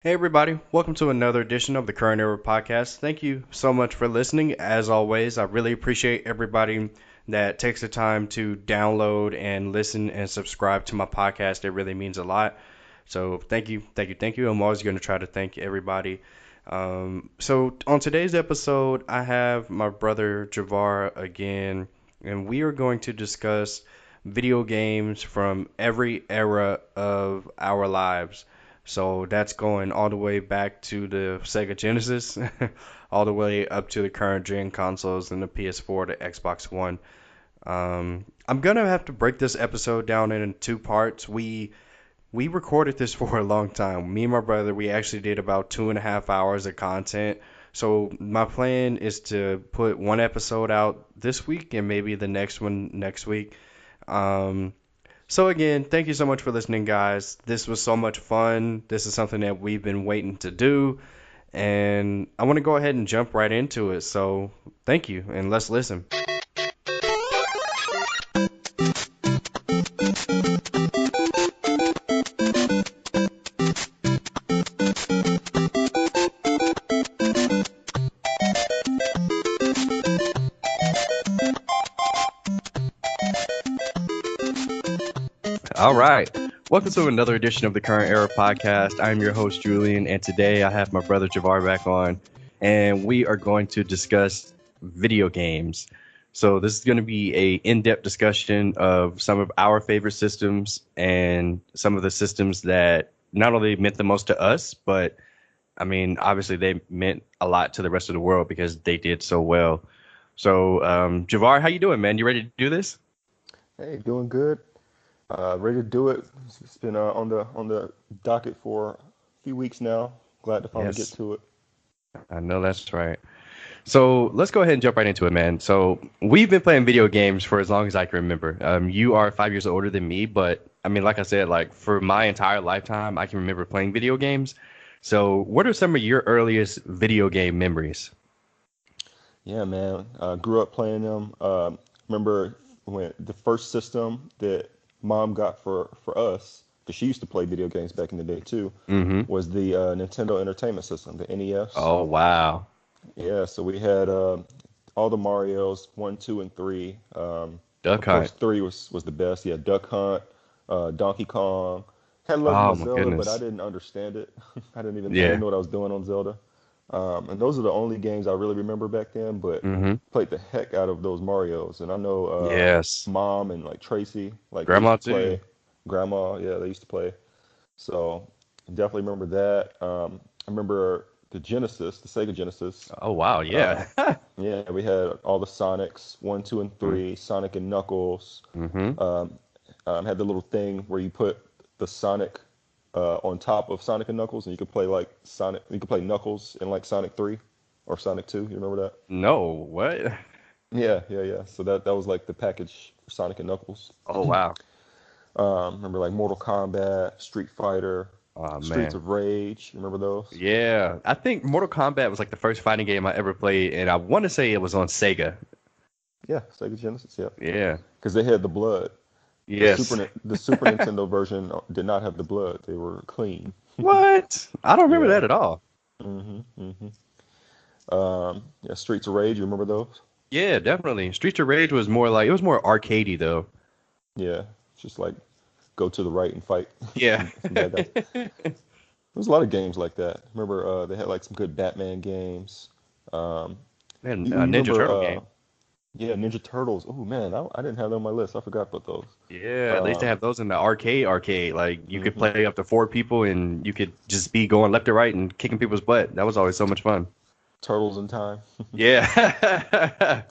Hey everybody, welcome to another edition of the Current Era podcast. Thank you so much for listening. As always, I really appreciate everybody that takes the time to download and listen and subscribe to my podcast. It really means a lot. So thank you, thank you, thank you. I'm always going to try to thank everybody. So on today's episode, I have my brother Javar again, and we are going to discuss video games from every era of our lives. So that's going all the way back to the Sega Genesis, all the way up to the current gen consoles and the PS4, the Xbox One. I'm gonna have to break this episode down into two parts. We recorded this for a long time. Me and my brother, we actually did about 2.5 hours of content. So my plan is to put one episode out this week and maybe the next one next week. Um, so again, thank you so much for listening, guys. This was so much fun. This is something that we've been waiting to do, and I want to go ahead and jump right into it. So thank you, and let's listen. All right. Welcome to another edition of the Current Era podcast. I'm your host, Julian, and today I have my brother Javar back on, and we are going to discuss video games. So this is going to be a in-depth discussion of some of our favorite systems and some of the systems that not only meant the most to us, but I mean, obviously they meant a lot to the rest of the world because they did so well. So, Javar, how you doing, man? You ready to do this? Hey, doing good. Ready to do it. It's been on the docket for a few weeks now. Glad to finally get Yes, to it. I know that's right. So let's go ahead and jump right into it, man. So we've been playing video games for as long as I can remember. You are 5 years older than me, but I mean, like I said, like for my entire lifetime, I can remember playing video games. So what are some of your earliest video game memories? Yeah, man. Grew up playing them. Remember when the first system that mom got for us, because she used to play video games back in the day too, Mm-hmm. was the Nintendo Entertainment System, the NES. Oh, wow. Yeah, so we had all the Mario's one, two, and three. Duck Of Hunt. course, three was the best. Yeah, Duck Hunt, Donkey Kong. Had Legend Oh of my Zelda, but I goodness. didn't understand it. I didn't Yeah. know what I was doing on Zelda. And those are the only games I really remember back then. But Mm-hmm. played the heck out of those Mario's, and I know Yes. Mom and like Tracy, like they used Grandma to too. play. Grandma, yeah, they used to play. So definitely remember that. I remember the Genesis, the Sega Genesis. Oh wow, Uh, yeah. yeah, we had all the Sonics, one, two, and three, Sonic and Knuckles. Mm-hmm. Um, had the little thing where you put the Sonic on top of Sonic and Knuckles, and you could play like Sonic. You could play Knuckles in like Sonic 3 or Sonic 2. You remember that? No, what? Yeah, yeah, yeah. So that was like the package for Sonic and Knuckles. Oh wow. Remember like Mortal Kombat, Street Fighter, Oh Streets man. of Rage. Remember those? Yeah, I think Mortal Kombat was like the first fighting game I ever played, and I want to say it was on Sega. Yeah, Sega Genesis. Yeah, Yeah. because they had the blood. Yes. The Super Nintendo version did not have the blood. They were clean. What? I don't remember Yeah. that at all. Hmm. Yeah, Streets of Rage. You remember those? Yeah, definitely. Streets of Rage was more like it was more arcadey though. Yeah, it's just like go to the right and fight Yeah. some bad guys. There was a lot of games like that. Remember, they had like some good Batman games. Um, Man, you Ninja remember, Turtle game. yeah, Ninja Turtles. Oh man, I didn't have that on my list. I forgot about those. Yeah, they used to Um, have those in the arcade. Like you could hmm play up to four people and you could just be going left to right and kicking people's butt. That was always so much fun. Turtles in Time. Yeah.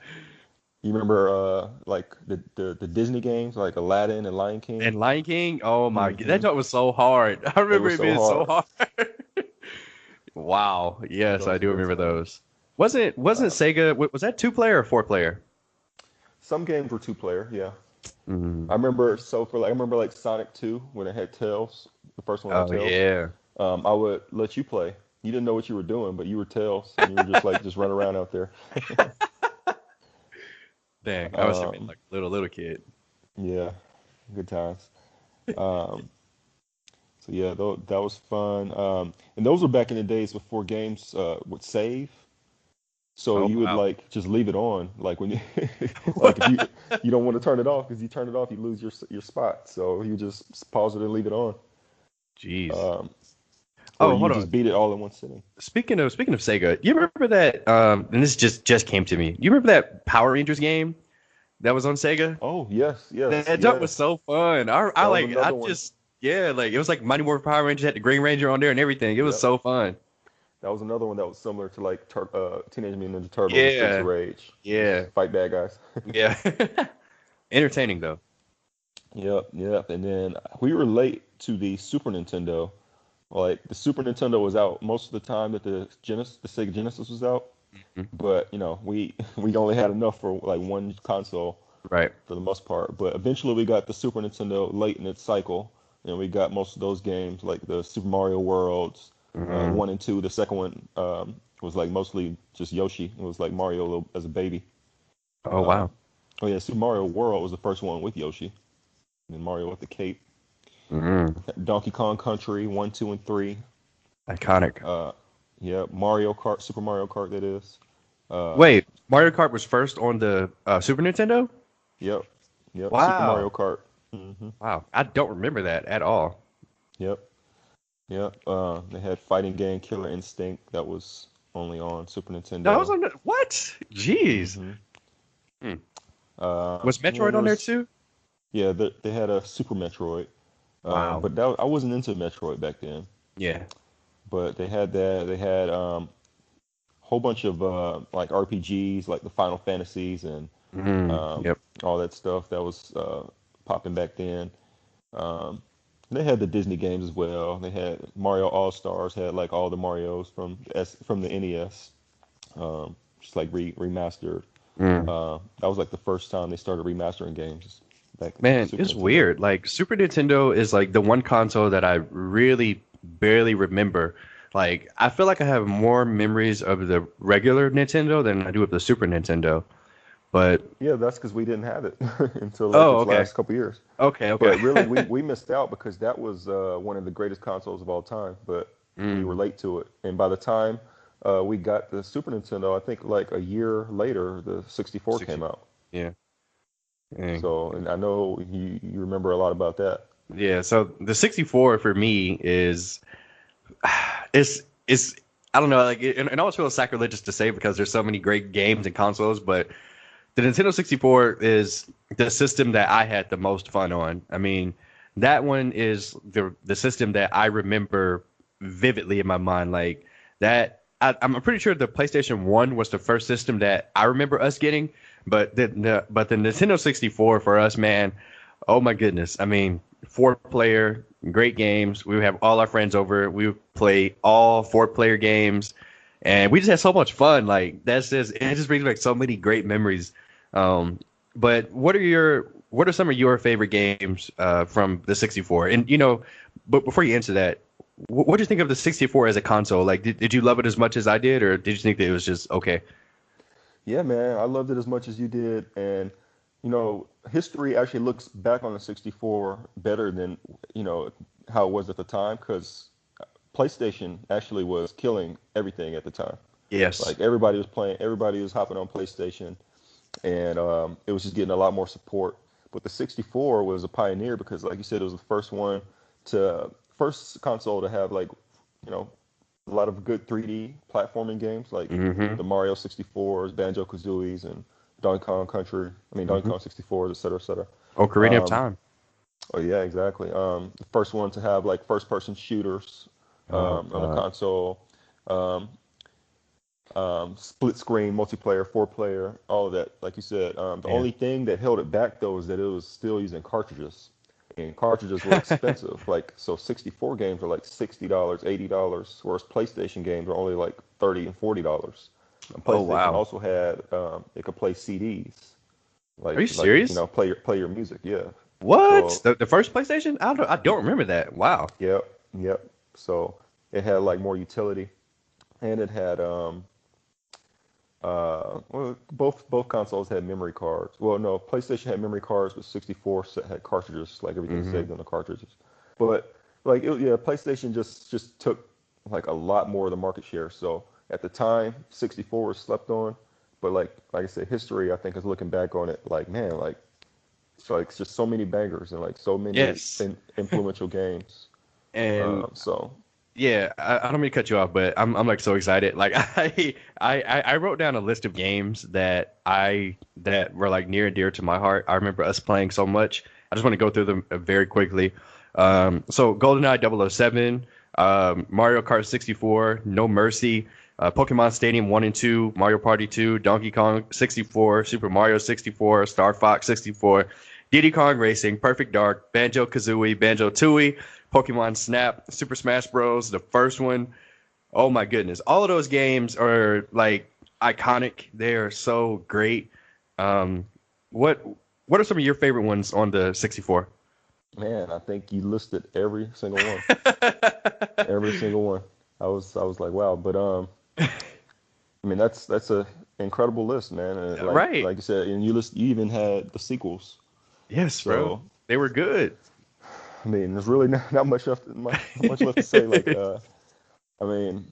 You remember, like the Disney games, like Aladdin and Lion King. And Lion King, oh my, that Hmm joint was so hard. I They remember were it so being so hard. hard. Wow. Yes, I Those do good remember times. those. Wasn't Uh, Sega, was that two player or four player? some games were two player. Yeah. Mm. I remember like Sonic 2 when it had Tails. The first one had Oh Tails. yeah. I would let you play. You didn't know what you were doing, but you were Tails, and you were just like just run around out there. Dang, I must have been Um, like little kid. yeah, good times. Um, So yeah, that was fun. And those were back in the days before games would save. So Oh you would wow. like just leave it on, like when you like if you don't want to turn it off because you turn it off, you lose your spot. So you just pause it and leave it on, Jeez. um, or Oh, you hold just on. beat it all in one sitting. Speaking of Sega, you remember that? And this just came to me. You remember that Power Rangers game that was on Sega? Oh yes, yes, That jump was yes. so fun. I That was like I another one. just yeah, like it was like Mighty Morphin Power Rangers had the Green Ranger on there and everything. It was Yep. so fun. That was another one that was similar to like Teenage Mutant Ninja Turtles and Streets of Yeah, Rage. yeah, Just fight bad guys. yeah. Entertaining though. Yep, yep. And then we were late to the Super Nintendo. Like the Super Nintendo was out most of the time that the Sega Genesis was out. Mhm. But we we only had enough for like one console Right. for the most part. But eventually we got the Super Nintendo late in its cycle, and we got most of those games like the Super Mario Worlds, Mhm. 1 and 2. The second one was like mostly just Yoshi. It was like Mario as a baby. Oh wow. Um, oh yeah, Super Mario World was the first one with Yoshi, and Mario with the cape. Mhm. Donkey Kong Country 1, 2, and 3. Iconic. Uh, yeah, Mario Kart, Super Mario Kart that is. Uh, Wait, Mario Kart was first on the Super Nintendo? yep, yep, Super Mario Wow. Kart. Hmm. Wow. I don't remember that at all. Yep, yep. They had fighting game Killer Instinct that was only on Super That was Nintendo. on the what? Jeez. Hmm. Hmm. Was Yeah, Metroid there on there was. too? Yeah, they had a Super Metroid, Wow. but I wasn't into Metroid back then. Yeah. But they had that. They had whole bunch of like RPGs, like the Final Fantasies and um, Yep. all that stuff that was popping back then. Um, they had the Disney games as well. They had Mario All Stars, had like all the Marios from the NES, just like remastered. Mm. That was like the first time they started remastering games back with the Man, Super it's Nintendo. weird. Like Super Nintendo is like the one console that I really barely remember. Like I feel like I have more memories of the regular Nintendo than I do of the Super Nintendo. But Yeah, that's because we didn't have it until like oh, this okay. last couple years. Okay, okay. But really, we missed out because that was one of the greatest consoles of all time. But we were Mm, late to it, and by the time we got the Super Nintendo, I think like a year later, the 64 60. came out. Yeah. Dang. So, and I know you remember a lot about that. Yeah, so the 64 for me is it's I don't know, like it always feels sacrilegious to say because there's so many great games and consoles, but the Nintendo 64 is the system that I had the most fun on. I mean, that one is the system that I remember vividly in my mind. Like that, I'm pretty sure the PlayStation 1 was the first system that I remember us getting, but the Nintendo 64 for us, man, oh my goodness. I mean, four player, great games. We would have all our friends over. We would play all four-player games, and we just had so much fun. Like that's just it just brings back so many great memories. Um, but what are some of your favorite games from the 64? And but before you answer that, what do you think of the 64 as a console? Like, did you love it as much as I did, or did you think that it was just okay? Yeah, man, I loved it as much as you did, and history actually looks back on the 64 better than how it was at the time because PlayStation actually was killing everything at the time. Yes. Like everybody was playing, everybody was hopping on PlayStation, and it was just getting a lot more support. But the 64 was a pioneer because, like you said, it was the first console to have like, you know, a lot of good 3D platforming games like Mm-hmm. the Mario 64s, Banjo Kazooies, and Donkey Kong Country. I mean, Donkey Mm-hmm. Kong 64s, et cetera, et cetera. Ocarina of Um, Time. oh yeah, exactly. The first one to have like first-person shooters Oh on the God. console. Um, Split screen, multiplayer, four-player, all of that. Like you said, the Yeah. only thing that held it back though is that it was still using cartridges, and cartridges were expensive. Like so, 64 games were like $60, $80, whereas PlayStation games were only like $30 and $40. And Oh PlayStation wow. also had it could play CDs, Are you like serious? play your music. Yeah. What? So The first PlayStation? I don't remember that. Wow. yep, yep. So it had like more utility, and it had well, both consoles had memory cards. Well, no, PlayStation had memory cards, but 64 had cartridges, like everything Mm-hmm. saved on the cartridges. But yeah, PlayStation just took like a lot more of the market share. So at the time, 64 was slept on, but like I said, history I think is looking back on it like man, like so like it's just so many bangers and like so many Yes. influential games. And So yeah, I don't mean to cut you off, but I'm like so excited. Like I wrote down a list of games that were like near and dear to my heart. I remember us playing so much. I just want to go through them very quickly. So GoldenEye 007, Mario Kart 64, No Mercy, Pokemon Stadium 1 and 2, Mario Party 2, Donkey Kong 64, Super Mario 64, Star Fox 64, Diddy Kong Racing, Perfect Dark, Banjo Kazooie, Banjo Tooie, Pokemon Snap, Super Smash Bros. The first one. Oh my goodness, all of those games are like iconic. They are so great. Um, what what are some of your favorite ones on the 64? man, I think you listed every single one, every single one. I was like wow, but I mean that's a incredible list, man. And Right. like you said, and you even had the sequels. Yes, bro. So They were good. I mean, there's really not much left to say. I mean,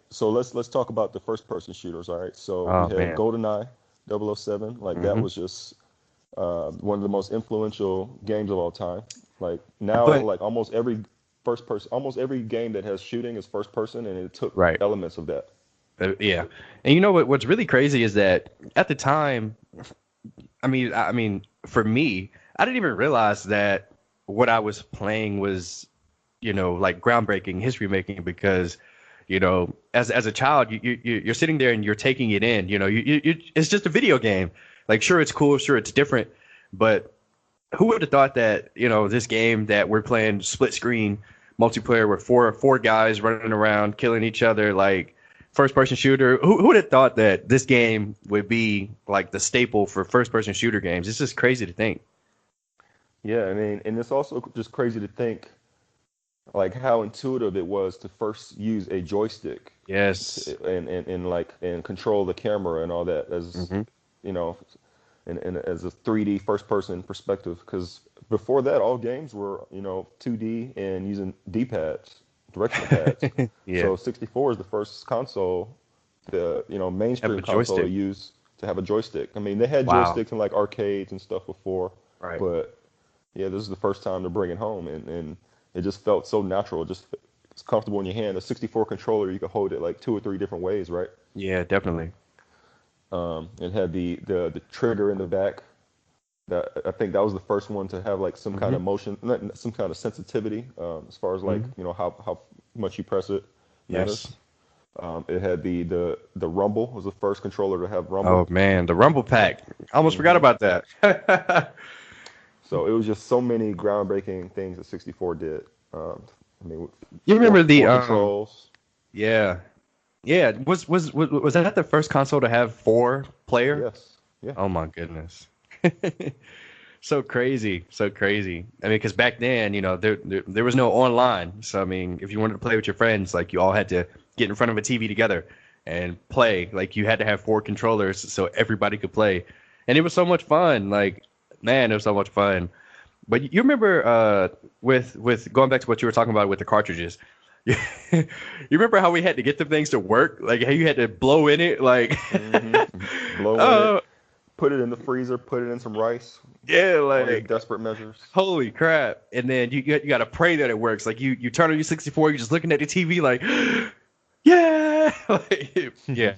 so let's talk about the first person shooters. All right, so we Oh had man. GoldenEye 007. Like that Hmm. was just one of the most influential games of all time. Like now, But like almost every game that has shooting is first person, and it took right. elements of that. Yeah. And you know what's really crazy is that at the time, I mean, for me, I didn't even realize that what I was playing was, like groundbreaking, history making, because, as a child, you're sitting there and you're taking it in. It's just a video game. Like, sure, it's cool, sure, it's different, but who would have thought that, this game that we're playing split screen multiplayer with four guys running around killing each other, like first person shooter. Who would have thought that this game would be like the staple for first person shooter games? It's just crazy to think. Yeah, I mean, and it's also just crazy to think like how intuitive it was to first use a joystick Yes. and control the camera and all that as Hmm. you know and as a 3D first person perspective because before that all games were 2D and using D-pads, directional pads. Yeah. So 64 is the first console, the Have a mainstream console to joystick. use to have a joystick. I mean, they had Wow. joysticks in like arcades and stuff before, Right. but yeah, this is the first time to bring it home, and it just felt so natural. It's comfortable in your hand. A 64 controller, you could hold it like two or three different ways, right? Yeah, definitely. It had the trigger in the back. That I think that was the first one to have like some kind Hmm. of motion, some kind of sensitivity, as far as like Hmm. how much you press it Yes. matters. It had the rumble was the first controller to have Oh rumble. man, the Rumble Pack. I almost forgot hmm about that. So it was just so many groundbreaking things that 64 did. I mean, You remember the four controls. yeah. Yeah, was that the first console to have four player? Yes. Yeah. Oh my goodness. So crazy, so crazy. I mean, because back then, there was no online. So I mean, if you wanted to play with your friends, like you all had to get in front of a TV together and play. Like you had to have four controllers so everybody could play, and it was so much fun. Like, man, it was so much fun. But you remember with going back to what you were talking about with the cartridges. You remember how we had to get the things to work? Like how you had to blow in it, like hmm Blow in it, oh put it in the freezer, put it in some rice. yeah, All these like desperate measures. holy crap. And then you got to pray that it works. Like you turn on your 64, you're just looking at the TV like yeah. Like, yeah.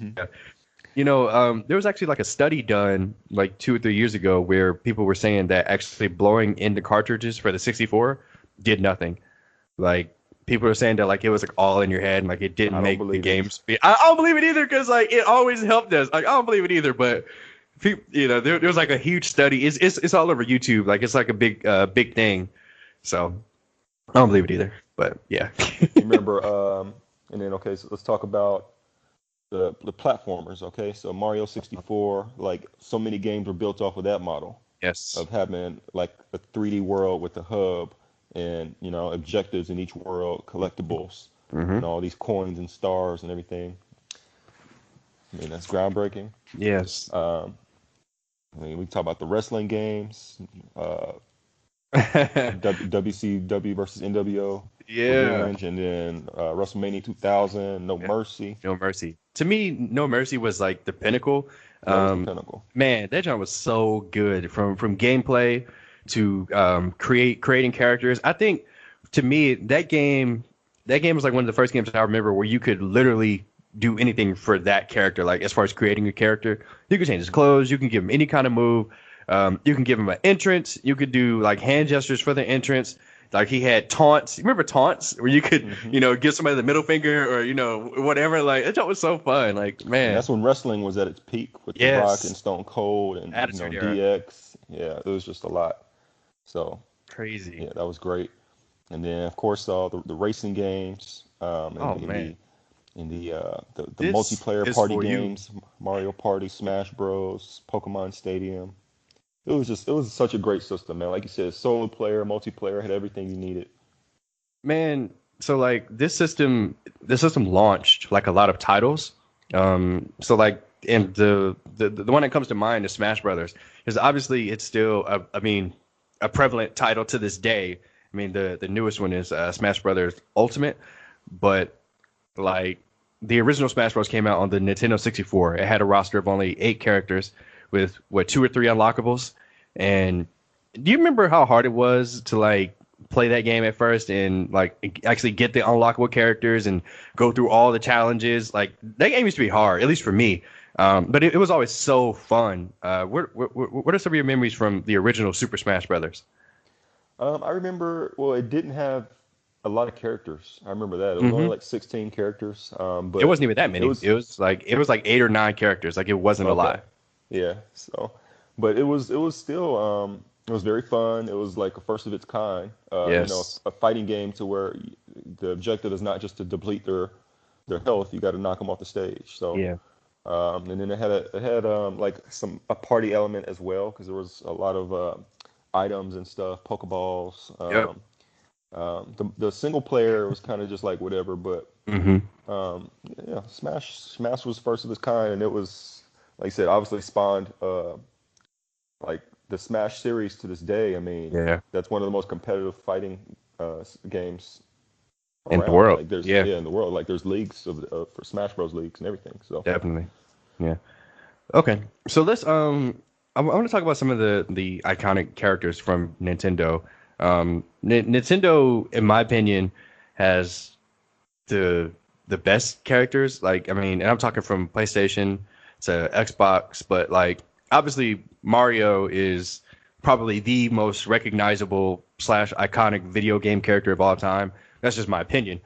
There was actually like a study done like 2 or 3 years ago where people were saying that actually blowing in the cartridges for the 64 did nothing. Like people are saying that like it was like all in your head and like it I didn't don't make the believe it. game speed. I don't believe it either because like it always helped us. Like I don't believe it either, but people, there was like a huge study. It's all over YouTube. Like it's like a big thing. So I don't believe it either. But yeah. You remember? And then okay, so let's talk about the platformers. Okay, so Mario 64, like so many games were built off of that model Yes. of having like a 3D world with the hub and objectives in each world, collectibles, Hmm. and all these coins and stars and everything. I mean, that's groundbreaking. Yes. Um, I mean, we talk about the wrestling games. WCW versus NWO Yeah. Revenge, and then WrestleMania 2000, No Yeah. Mercy. No Mercy. To me, No Mercy was like the pinnacle. That was the Um, pinnacle. Man, that job was so good from gameplay to creating characters. I think to me that game was like one of the first games I remember where you could literally do anything for that character. Like as far as creating a character, you could change his clothes, you can give him any kind of move, you can give him an entrance, you could do like hand gestures for the entrance. Like he had taunts. You remember taunts where you could, Hmm. give somebody the middle finger or whatever. Like that was so fun. Like And man, that's when wrestling was at its peak with The Rock and yes, Stone Cold and Attitude Era, DX. Yeah, it was just a lot. So crazy. yeah, that was great. And then of course the racing games, Oh man, the this multiplayer is party for you. games, Mario Party, Smash Bros, Pokemon Stadium. It was such a great system, man. Like you said, solo player, multiplayer, had everything you needed. Man, so like this system launched like a lot of titles. So like and the one that comes to mind is Smash Brothers, because obviously it's still a prevalent title to this day. I mean the newest one is Smash Brothers Ultimate, but like the original Smash Bros came out on the Nintendo 64. It had a roster of only 8 characters with what 2 or 3 unlockables. And do you remember how hard it was to like play that game at first and like actually get the unlockable characters and go through all the challenges? Like that game used to be hard, at least for me. But it was always so fun. What are some of your memories from the original Super Smash Brothers? I remember, well, it didn't have a lot of characters. I remember that. It was only Hmm. like 16 characters. It But wasn't even that it many. was It was like 8 or 9 characters. Like it wasn't a okay. lot. Yeah. So, but it was still it was very fun. It was like a first of its kind. Yes. A fighting game to where the objective is not just to deplete their health. You got to knock them off the stage. So, Yeah. and then it had like a party element as well because there was a lot of items and stuff, Pokeballs. Yep. The single player was kind of just like whatever, but Hmm. um, yeah, Smash was first of its kind, and it was like I said, obviously spawned like the Smash series to this day. I mean, Yeah. that's one of the most competitive fighting games In the around. world. Like there's Yeah. yeah in the world, like there's leagues for Smash Bros leagues and everything. So Definitely. Yeah. Okay. So let's I want to talk about some of the iconic characters from Nintendo. Nintendo, in my opinion, has the the best characters. Like, I mean, and I'm talking from PlayStation to Xbox, but like obviously Mario is probably the most recognizable slash iconic video game character of all time. That's just my opinion.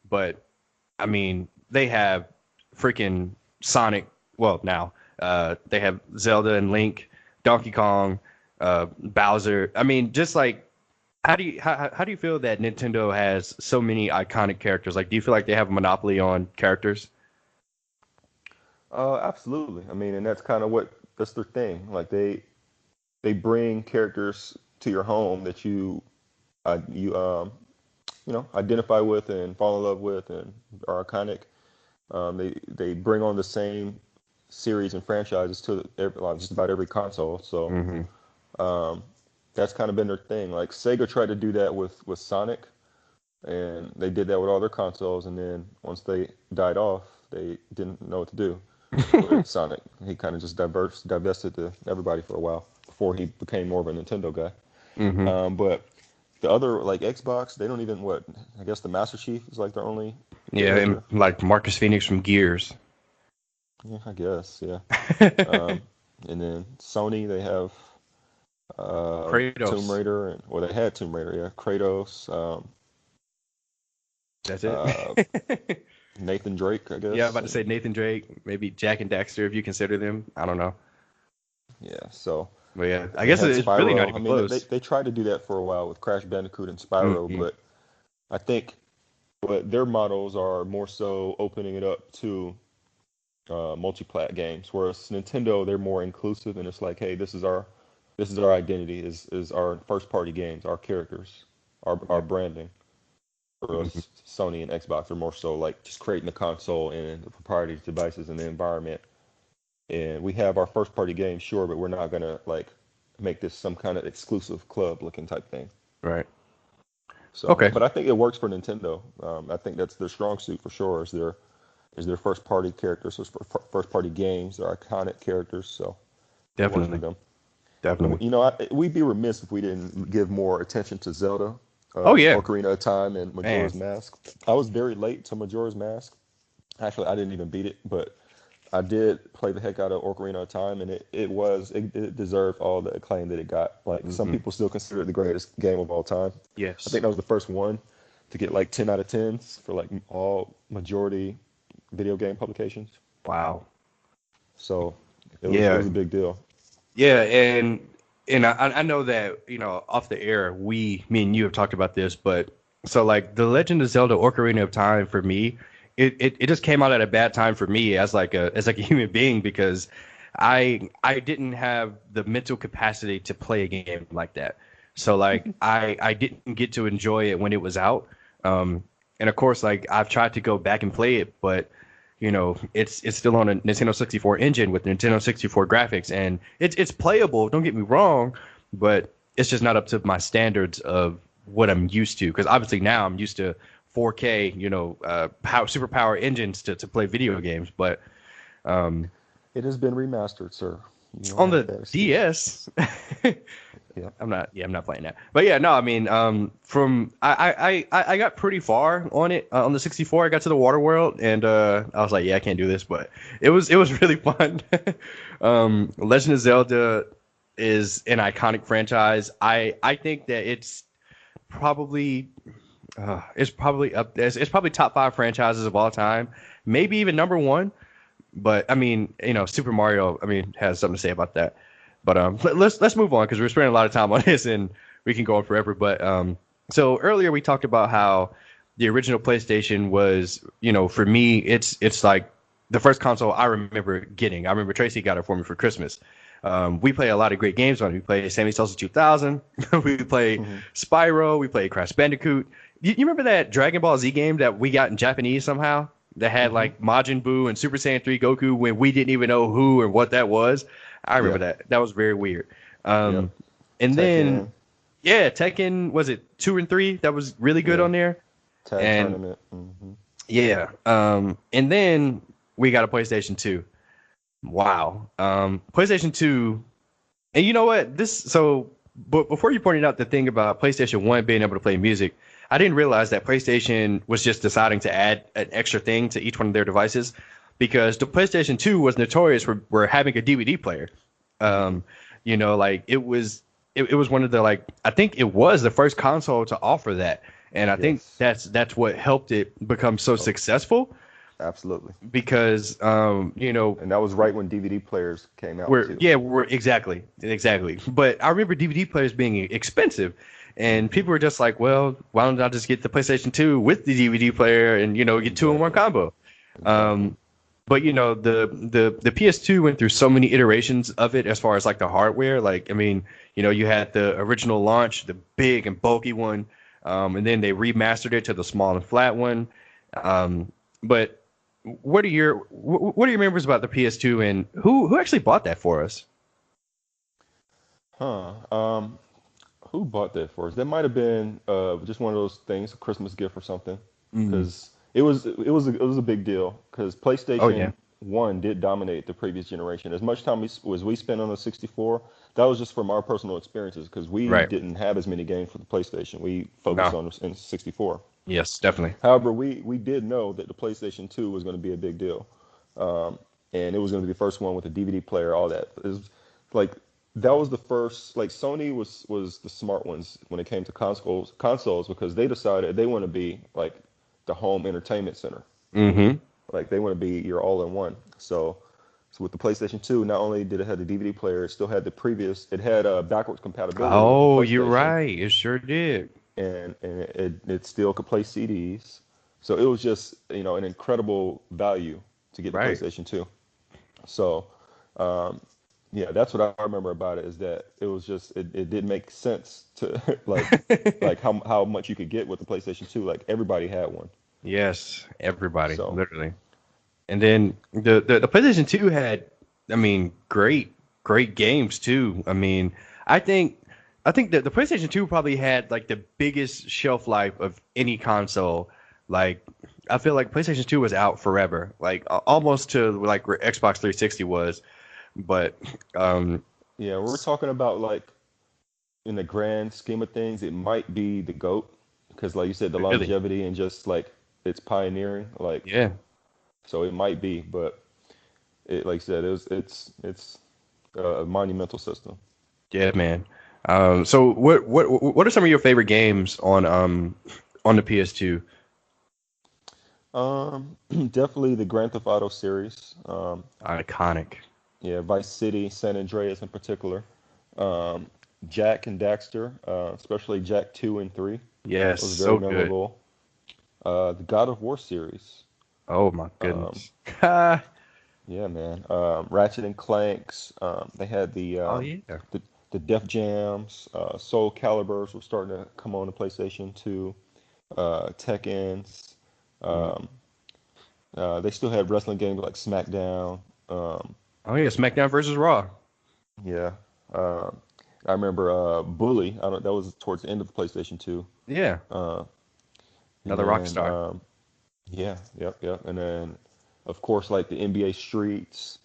But I mean, they have freaking Sonic. Well, now they have Zelda and Link, Donkey Kong, Bowser. I mean, just like how do you feel that Nintendo has so many iconic characters? Like, do you feel like they have a monopoly on characters? absolutely. I mean, and that's their thing. Like they bring characters to your home that you identify with and fall in love with and are iconic. They bring on the same series and franchises to just about every console. So Hmm. um, that's kind of been their thing. Like Sega tried to do that with Sonic, and they did that with all their consoles. And then once they died off, they didn't know what to do with Sonic. He kind of just divested to everybody for a while before he became more of a Nintendo guy. Hmm. But the other like Xbox, they don't even what I guess the Master Chief is like their only Yeah, and character. like Marcus Phoenix from Gears. Yeah, I guess, yeah. Um, and then Sony, they have Tomb Kratos. Raider, and well, they had Tomb Raider, yeah. Kratos, That's it. uh, Nathan Drake, I Yeah, I'm guess, about to and say Nathan Drake, maybe Jack and Daxter if you consider them. I don't know. yeah. So But yeah, I they guess had it's really not Spyro. I even mean, they close. they tried to do that for a while with Crash Bandicoot and Spyro, Hmm. but I think but their models are more so opening it up to multi-plat games, whereas Nintendo they're more inclusive and it's like, hey, this is our identity, is our first-party games, our characters, our Yeah. branding. Hmm. Whereas Sony and Xbox are more so like just creating the console and the proprietary devices and the environment. And we have our first party games, sure, but we're not gonna like make this some kind of exclusive club looking type thing. Right. So, Okay. but I think it works for Nintendo. I think that's their strong suit for sure. Is their first party characters, so first party games, their iconic characters. So it works for Definitely. them. And Definitely. you know, we'd be remiss if we didn't give more attention to Zelda, Oh yeah, Ocarina of Time, and man. Majora's Mask. I was very late to Majora's Mask. Actually, I didn't even beat it, but I did play the heck out of Ocarina of Time, and it deserved all the acclaim that it got. Like some Hmm. people still consider it the greatest game of all time. I Yes. think that was the first one to get like 10 out of 10s for like all majority video game publications. Wow. So it Yeah. was a big deal. Yeah, and I know that, off the air, me and you have talked about this, but so like the Legend of Zelda Ocarina of Time for me, it just came out at a bad time for me as like a human being because I didn't have the mental capacity to play a game like that. So like I didn't get to enjoy it when it was out. And of course like I've tried to go back and play it, but it's still on a Nintendo 64 engine with Nintendo 64 graphics, and it's playable. Don't get me wrong, but it's just not up to my standards of what I'm used to. Because obviously now I'm used to 4K, super power engines to play video games. But um, It has been remastered, sir. You don't on have the that excuse. DS, Yeah. I'm not playing that. But yeah, no, I mean, from I got pretty far on it on the 64. I got to the water world, and I was like, yeah, I can't do this, but it was really fun. Legend of Zelda is an iconic franchise. I think that probably it's probably up there. It's probably top five franchises of all time, maybe even number one. But I mean, Super Mario, I mean, has something to say about that. But let's move on because we're spending a lot of time on this and we can go on forever. But so earlier we talked about how the original PlayStation was, for me, it's like the first console I remember getting. I remember Tracy got it for me for Christmas. We play a lot of great games on it. We play Sammy Sosa 2000. We play Hmm. Spyro. We play Crash Bandicoot. You remember that Dragon Ball Z game that we got in Japanese somehow? That had Hmm. like Majin Buu and Super Saiyan 3 Goku when we didn't even know who or what that was. I remember Yeah. that. That was very weird. Yep. Um, and then, Tekken, yeah, Tekken, was it 2 and 3? That was really good yeah. on there. Tag And tournament. Hmm. yeah, and then we got a PlayStation 2. Wow. PlayStation 2. And you know what? But before you pointed out the thing about PlayStation 1 being able to play music, I didn't realize that PlayStation was just deciding to add an extra thing to each one of their devices because the PlayStation 2 was notorious for having a DVD player. Hmm. Um, like it was one of the like I think it was the first console to offer that. And I think Yes. that's what helped it become so Oh, successful absolutely. because And that was right when DVD players came out we're too. yeah, we're exactly. But I remember DVD players being expensive, and Hmm. people were just like, "Well, why don't I just get the PlayStation 2 with the DVD player and get two in one Exactly. combo?" Exactly. Um, but the PS2 went through so many iterations of it as far as like the hardware. Like, I mean, you had the original launch, the big and bulky one, and then they remastered it to the small and flat one. But what are your memories about the PS2 and who actually bought that for us? Huh. Who bought that for us? That might have been just one of those things, a Christmas gift or something, Mm. because it was a big deal. Because Oh yeah, PlayStation One did dominate the previous generation. As much time as we spent on the 64, that was just from our personal experiences. Because we right. didn't have as many games for the PlayStation. We focused No. on in 64. Yes, definitely. However, we did know that the PlayStation 2 was going to be a big deal, um, and it was going to be the first one with a DVD player, all that. It was like that was the first. Like Sony was the smart ones when it came to consoles because they decided they want to be like the home entertainment center. Mm-hmm. Like they want to be your all-in-one. So with the PlayStation 2, not only did it have the DVD player, it still had the previous. It had backwards compatibility with the Oh, you're PlayStation, right. It sure did. and it still could play CDs. So it was just an incredible value to get the Right. PlayStation 2. So um, yeah, that's what I remember about it is that it was just it didn't make sense to like how much you could get with the PlayStation 2. Like everybody had one. Yes, everybody, So literally. And then the PlayStation 2 had, I mean, great games too. I mean, I think I think that the PlayStation 2 probably had like the biggest shelf life of any console. Like I feel like PlayStation 2 was out forever, like almost to like where Xbox 360 was. But um, Yeah, we're talking about like in the grand scheme of things, it might be the GOAT because, like you said, the really, longevity and just like it's pioneering. Like, yeah, so it might be, but like you said, it's a monumental system. yeah, man. So what are some of your favorite games on the PS2? Definitely the Grand Theft Auto series. Iconic. Yeah, Vice City, San Andreas in particular. Um, Jack and Daxter, especially Jack 2 and 3, Yes, was very so good. memorable. The God of War series. Oh my Um, goodness. Oh yeah, man. Ratchet and Clanks. They had yeah. the the Def Jams. Soul Calibers were starting to come on the PlayStation 2. Tekkens. Mm. Um, they still had wrestling games like SmackDown. Um, Oh yeah, SmackDown versus Raw. yeah. Uh, I remember Bully. I don't. That was towards the end of the PlayStation 2. Yeah, Uh, and another rock then star. yeah, yep, yep. And then of course like the NBA Streets,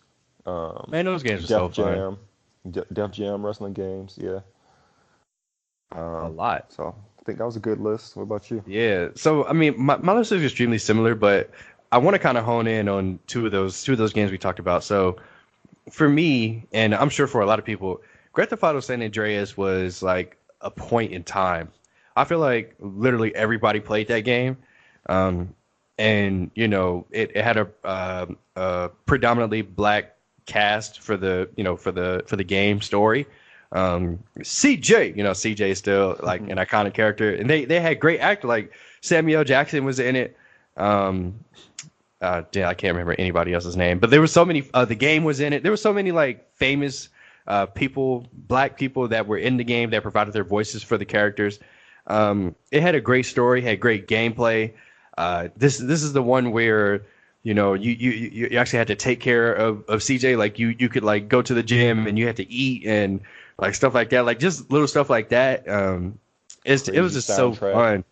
um, Man, those games are so Def fun. Jam, Def Jam wrestling games. Yeah. A Um, lot. so I think that was a good list. What about you? Yeah. So I mean, my list is extremely similar, but I want to kind of hone in on two of those games we talked about. So for me, and I'm sure for a lot of people, Grand Theft Auto San Andreas was like a point in time. I feel like literally everybody played that game. Um, and it had a predominantly black cast for the game story. CJ, CJ is still like an iconic character, and they had great actors like Samuel Jackson was in it. Um, yeah, I can't remember anybody else's name, but there were so many. The game was in it. There were so many like famous people, black people that were in the game that provided their voices for the characters. It had a great story, had great gameplay. This is the one where you actually had to take care of CJ. Like you could like go to the gym and you had to eat and like stuff like that. Like just little stuff like that. It was Crazy just so soundtrack. fun.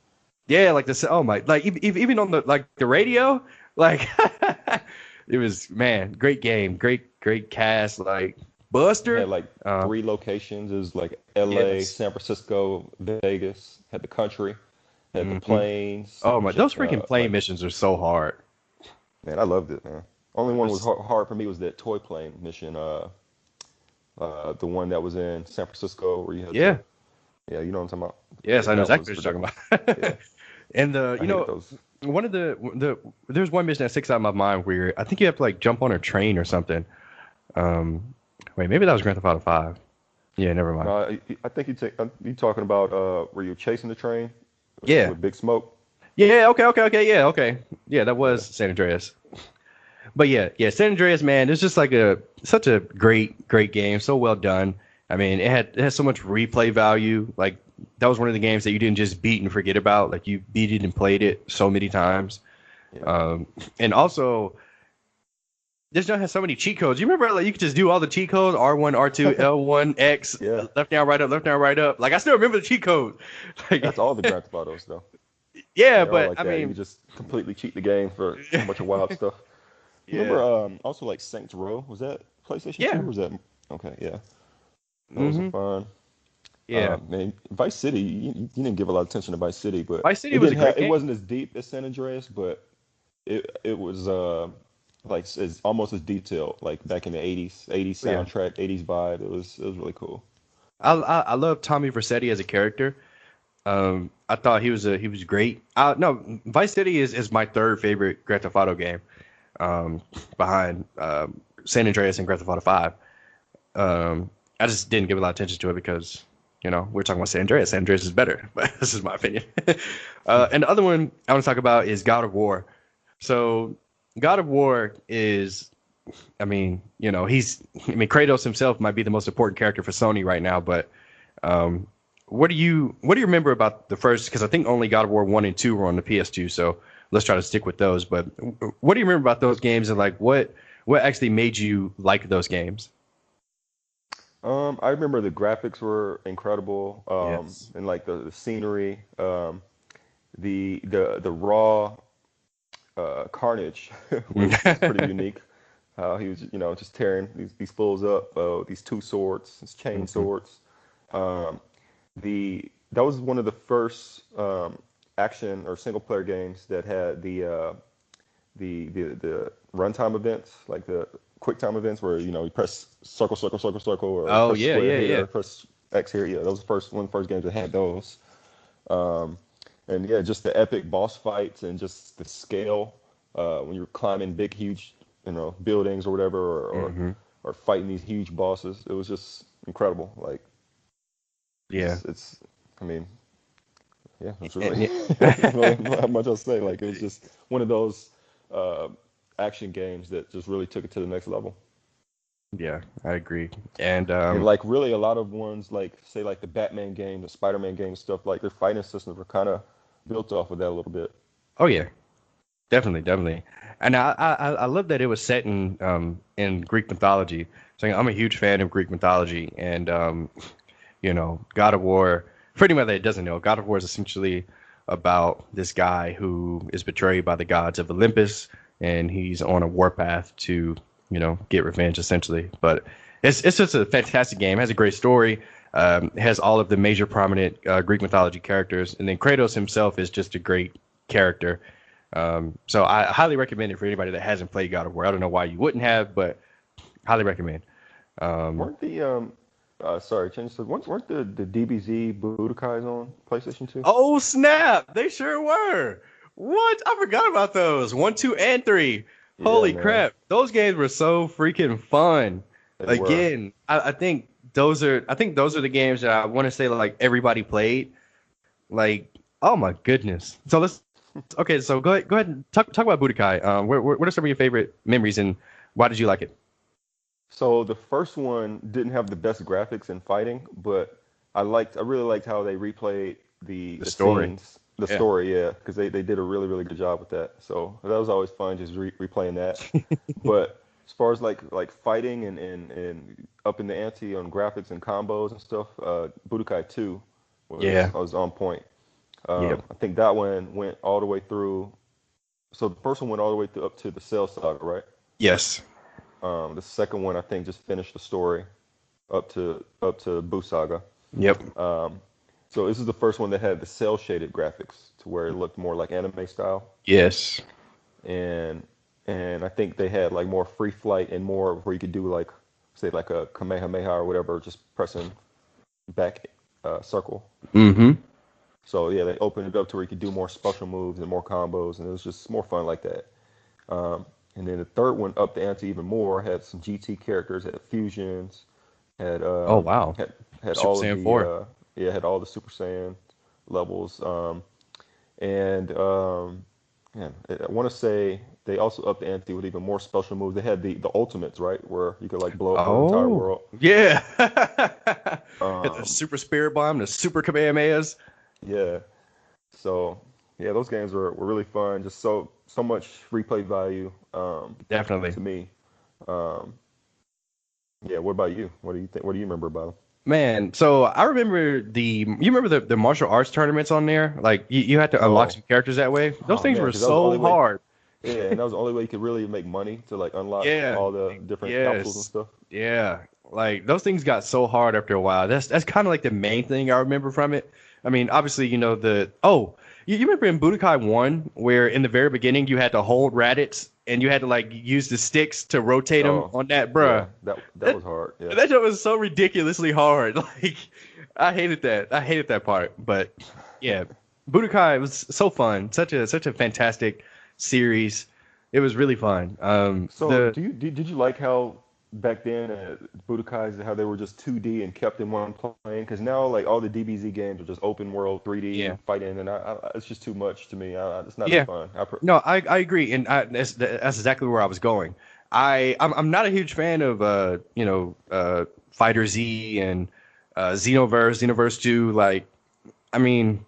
Yeah, like this. Oh my! Like even on the radio, like it was man, great game, great cast. Like Had Buster. like Uh, three locations. It was like L.A., yes. San Francisco, Vegas. Had the country. Had the Hmm. plains. Oh my! Those freaking plane Like missions are so hard. man, I loved it, man. Only It one was was hard for me was that toy plane mission. The one that was in San Francisco where you had yeah. the yeah, you know what I'm talking about. Yes, I know That exactly was what you're talking ridiculous. about. Yeah, And I hated those. one of the there's one mission that sticks out in my mind where I think you have to like jump on a train or something. Um, wait, maybe that was Grand Theft Auto 5. Yeah, never mind. No, I think you talking about where you're chasing the train Yeah. with Big Smoke. Yeah, okay, yeah, okay. Yeah, that was Yeah, San Andreas. But yeah, San Andreas, man, it's just like such a great game, so well done. I mean, it had so much replay value. Like that was one of the games that you didn't just beat and forget about. Like you beat it and played it so many times. yeah, And also this one has so many cheat codes. You remember like you could just do all the cheat codes, R1, R2, L1, X, yeah. left down, right up, left down, right up. Like I still remember the cheat code. Like That's all the Grand Theft Autos though. yeah, They're all but like I that. You can mean, just completely cheat the game for a bunch of wild stuff. You yeah. remember also like Saints Row? Was that PlayStation 2 Yeah. or was that okay? Yeah, that was a Hmm. fun. Yeah. Man, Vice City. You didn't give a lot of attention to Vice City, but Vice City was a great it game. wasn't as deep as San Andreas, but it was like as almost as detailed like back in the 80s, 80s Yeah. soundtrack, 80s vibe. It was really cool. I love Tommy Vercetti as a character. I thought he was great. No, Vice City is my third favorite Grand Theft Auto game, behind San Andreas and Grand Theft Auto 5. I just didn't give a lot of attention to it because we're talking about San Andreas. San Andreas is better, but this is my opinion. And the other one I want to talk about is God of War. So God of War is, I mean, Kratos himself might be the most important character for Sony right now, but um, what do you remember about the first? Because I think only God of War 1 and 2 were on the PS2, so let's try to stick with those. But what do you remember about those games, and like what actually made you like those games? I remember the graphics were incredible, Yes. and like the scenery, the raw carnage was pretty unique. How he was, just tearing these fools up, these two swords, these chain Hmm. swords. Um, that was one of the first action or single player games that had the runtime events, like the quick time events, where you press circle, circle, circle, circle, or Oh press yeah, square yeah, yeah. here, press X here. Yeah, that was the first one of the first games that had those. Um, and yeah, just the epic boss fights and just the scale when you're climbing big, huge, buildings or whatever, Hmm. or fighting these huge bosses. It was just incredible. Like Yeah. I mean, yeah, it's really, And, I don't yeah. know how much I'll say. Like it was just one of those uh, action games that just really took it to the next level. Yeah, I agree. And And like really a lot of ones like say like the Batman game, the Spider-Man game stuff, like their fighting systems were kind of built off of that a little bit. oh yeah, definitely, definitely. And I love that it was set in Greek mythology. So I'm a huge fan of Greek mythology, and God of War. For anyone that doesn't know, God of War is essentially about this guy who is betrayed by the gods of Olympus, and he's on a warpath to get revenge essentially. But it's just a fantastic game. It has a great story. It has all of the major prominent Greek mythology characters, and then Kratos himself is just a great character. So I highly recommend it for anybody that hasn't played God of War. I don't know why you wouldn't have, but highly recommend. Um, Weren't the sorry, change the weren't the DBZ Budokais on PlayStation 2? oh snap! They sure were. What? I forgot about those. One, two, and three. Yeah, Holy man, crap! Those games were so freaking fun. they were. Again, I think those are the games that I want to say like everybody played. Like, oh my goodness. So let's okay. So go ahead and talk about Budokai. What are some of your favorite memories and why did you like it? So the first one didn't have the best graphics in fighting, but I really liked how they replayed The the story. scenes, the Yeah. story, yeah, because they did a really really good job with that. So that was always fun just replaying that. But as far as like fighting and up in the ante on graphics and combos and stuff, Budokai 2 Yeah. was on point. Yep. I think that one went all the way through. So the first one went all the way through up to the Cell Saga, right? Yes. The second one I think just finished the story up to Boo Saga. Yep. Um, so this is the first one that had the cell shaded graphics to where it looked more like anime style, Yes. and and I think they had like more free flight and more where you could do like say like a Kamehameha or whatever, just pressing back circle. Mm-hmm. So yeah, they opened it up to where you could do more special moves and more combos, and it was just more fun like that. Um, and then the third one up the ante even more, had some GT characters, had fusions, had Oh wow. had Super all of Saiyan the 4. yeah, had all the Super Saiyan levels. And man, I want to say they also upped the ante with even more special moves. They had the ultimates, right, where you could like blow up the entire Oh, world. yeah. Hit the Um, super spirit bomb, the super Kamehamehas. yeah, so yeah, those games were really fun. Just so much replay value Definitely. to me. Um, yeah, what about you? What do you think? What do you remember about them? Man, so I remember you remember the martial arts tournaments on there? Like you had to unlock Oh, some characters that way. Those oh things man, were because that was the only so way. hard. Yeah, and that was the only way you could really make money to like unlock Yeah. all the different capsules and Yes. stuff. Yeah. Like those things got so hard after a while. That's kind of like the main thing I remember from it. I mean, obviously, you remember in Budokai 1 where in the very beginning you had to hold Raditz and you had to like use the sticks to rotate them Oh, on that, yeah, bruh. that That was hard. Yeah. that joke was so ridiculously hard. Like I hated that. I hated that part. But yeah, Budokai was so fun. Such a fantastic series. It was really fun. So, The did you like how back then Budokais how they were just 2D and kept in one plane? Because now like all the DBZ games are just open world 3D Yeah. fighting, and it's just too much to me. It's not as Yeah. fun. No, I agree, and that's exactly where I was going. I'm not a huge fan of Fighter Z and Xenoverse 2. Like, I mean,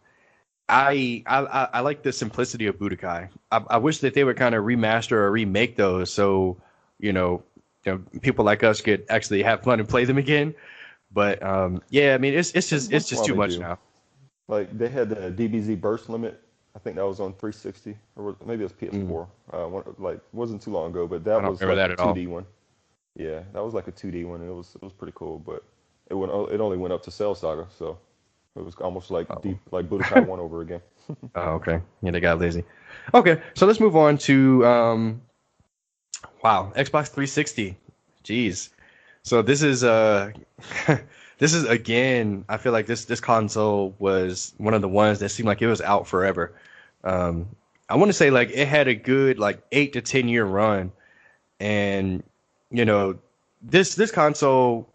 I like the simplicity of Budokai. I wish that they would kind of remaster or remake those so you know people like us could actually have fun and play them again. But yeah, I mean, it's Once in a just while too they much do. now. Like they had the DBZ burst limit. I think that was on 360 maybe it was Mm, PS4. Like wasn't too long ago, but I that don't was remember like a that at all. 2D one. Yeah, that was like a 2D one, and it was pretty cool. But it only went up to Cell Saga, so it was almost like Oh. deep like Budokai One over again. Oh, okay. Yeah, they got lazy. Okay, so let's move on to wow, Xbox 360. Jeez. So this is this is again, I feel like this console was one of the ones that seemed like it was out forever. Um, I want to say like it had a good like 8 to 10 year run, and you know this console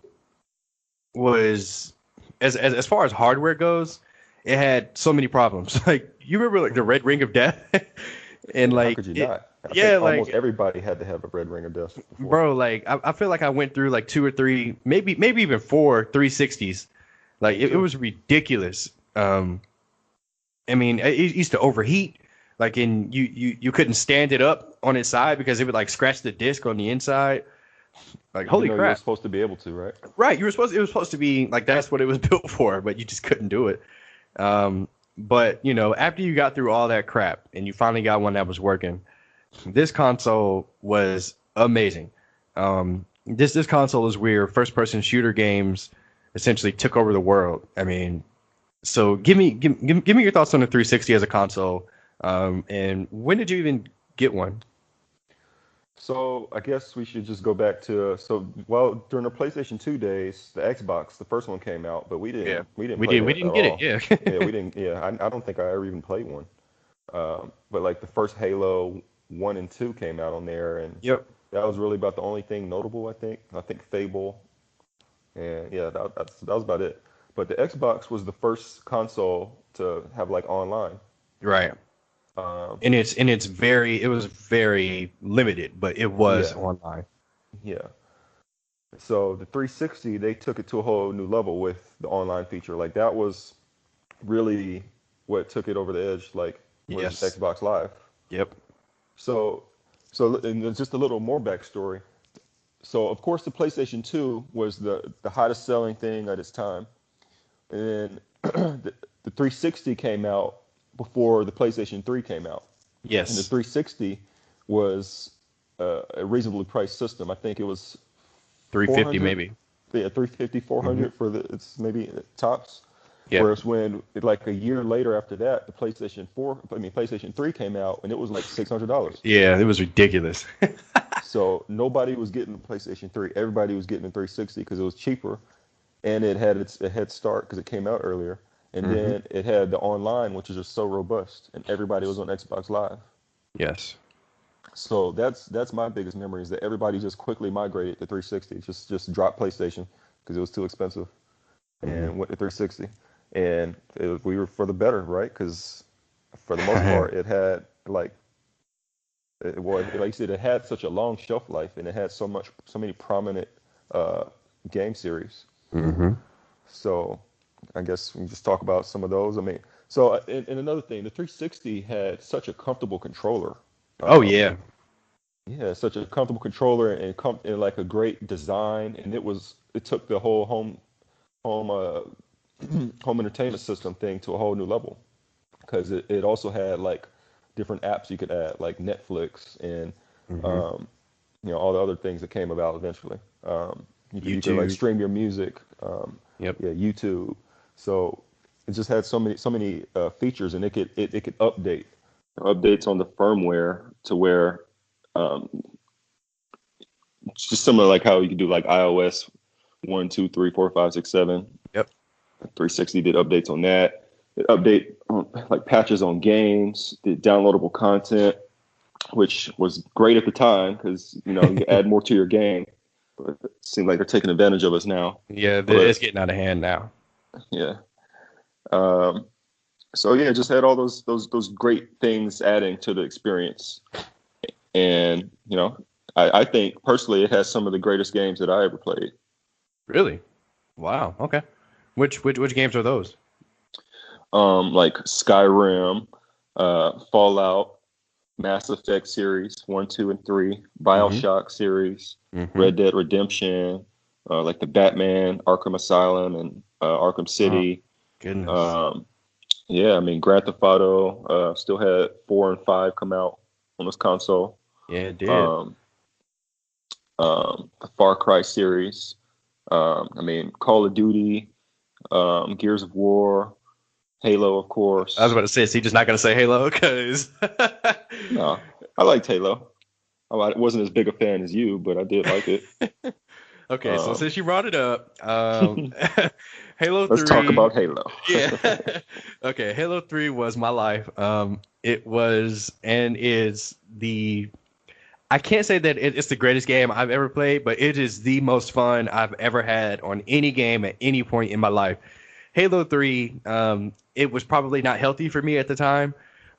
was as far as hardware goes, it had so many problems. Like you remember like the Red Ring of Death, and Yeah, how like could you it, not? I yeah, think almost like everybody had to have a red ring of death before. bro, like I feel like I went through like two or three, maybe even four 360s. Like Me it too. was ridiculous. I mean, it used to overheat. Like in you couldn't stand it up on its side because it would like scratch the disc on the inside. Like Even holy though you were crap! supposed to be able to, right? Right, you were supposed it was supposed to be like that's what it was built for, but you just couldn't do it. But after you got through all that crap and you finally got one that was working, this console was amazing. This console is where first person shooter games essentially took over the world. I mean, so give me your thoughts on the 360 as a console. And when did you even get one? So I guess we should just go back to well during the PlayStation 2 days, the Xbox, the first one came out, but we Yeah, didn't we didn't we play did. We that at didn't get it. all. Yeah. Yeah, we didn't. Yeah, I don't think I ever even played one. But like the first Halo 1 and 2 came out on there, and Yep. that was really about the only thing notable. I think Fable, and yeah, that was about it. But the Xbox was the first console to have like online. Right. Um, And it's very it was very limited, but it was yeah, online. yeah. So the 360, they took it to a whole new level with the online feature. Like that was really what took it over the edge. Like was Yes. Xbox Live. Yep. So, and then just a little more backstory. So of course the PlayStation 2 was the hottest selling thing at its time, and then the 360 came out before the PlayStation 3 came out, and the Yes. 360 was a reasonably priced system. I think it was 350 400, maybe. yeah, 350, Hmm. 400 for it's maybe tops. Yep. Whereas when like a year later after that, the PlayStation 3 came out and it was like $600. Yeah, it was ridiculous. So nobody was getting the PlayStation 3. Everybody was getting the 360 because it was cheaper and it had a head start because it came out earlier. And Hmm. then it had the online, which is just so robust, and everybody was on Xbox Live. Yes. So that's my biggest memory is that everybody just quickly migrated to 360. Just dropped PlayStation because it was too expensive Hmm. and went to 360. And we were for the better, right? Because for the most part, it had like like you said, it had such a long shelf life, and it had so many prominent uh, game series. Hmm. So I guess we can just talk about some of those. I mean, so and another thing, the 360 had such a comfortable controller. Oh Um, yeah. yeah, such a comfortable controller and like a great design, and it took the whole home home entertainment system thing to a whole new level because it also had like different apps you could add, like Netflix and Hmm. um, all the other things that came about eventually. You could like YouTube. stream your music, Yep. yeah, YouTube. So it just had so many features, and it could updates on the firmware to where um, it's just similar like how you could do like iOS 1, 2, 3, 4, 5, 6, 7. Yep. 360 did updates on that. It update like patches on games, did downloadable content, which was great at the time because you add more to your game. But it seems like they're taking advantage of us now. Yeah, it's But getting out of hand now. yeah, um, so yeah, just had all those great things adding to the experience, and I think personally it has some of the greatest games that I ever played. Really? Wow. Okay. Which games are those? Like Skyrim, Fallout, Mass Effect series 1, 2, and 3, Hmm. Bioshock series, Hmm. Red Dead Redemption. like the Batman, Arkham Asylum, and Arkham Oh, City. goodness. Um, yeah, I mean Grand Theft Auto still had 4 and 5 come out on this console. Yeah, it did. Um, the Far Cry series. I mean Call of Duty, Gears of War, Halo, of I was course. about to say, is he just not going to say Halo? Because No, I liked Halo. I wasn't as big a fan as you, but I did like it. okay, so Um, since you brought it up, Halo let's talk 3, about Halo. yeah. Okay, Halo 3 was my life. It was and is the I can't say that it's the greatest game I've ever played, but it is the most fun I've ever had on any game at any point in my life. Halo 3, it was probably not healthy for me at the time,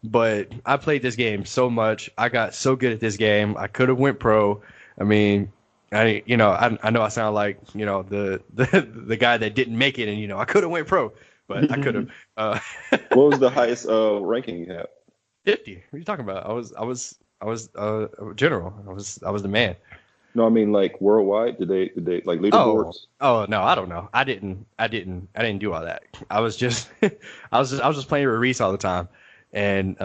but I played this game so much. I got so good at this game. I could have went pro. I mean, I know I sound like, the guy that didn't make it and, I could have went pro, but I could have. Uh, What was the highest ranking you had? 50. What are you talking about? I was general. I was the man. No, I mean like worldwide. Did they like Oh, leaderboards? oh no, I don't know. I didn't do all that. I was just, I was just playing with Reese all the time, and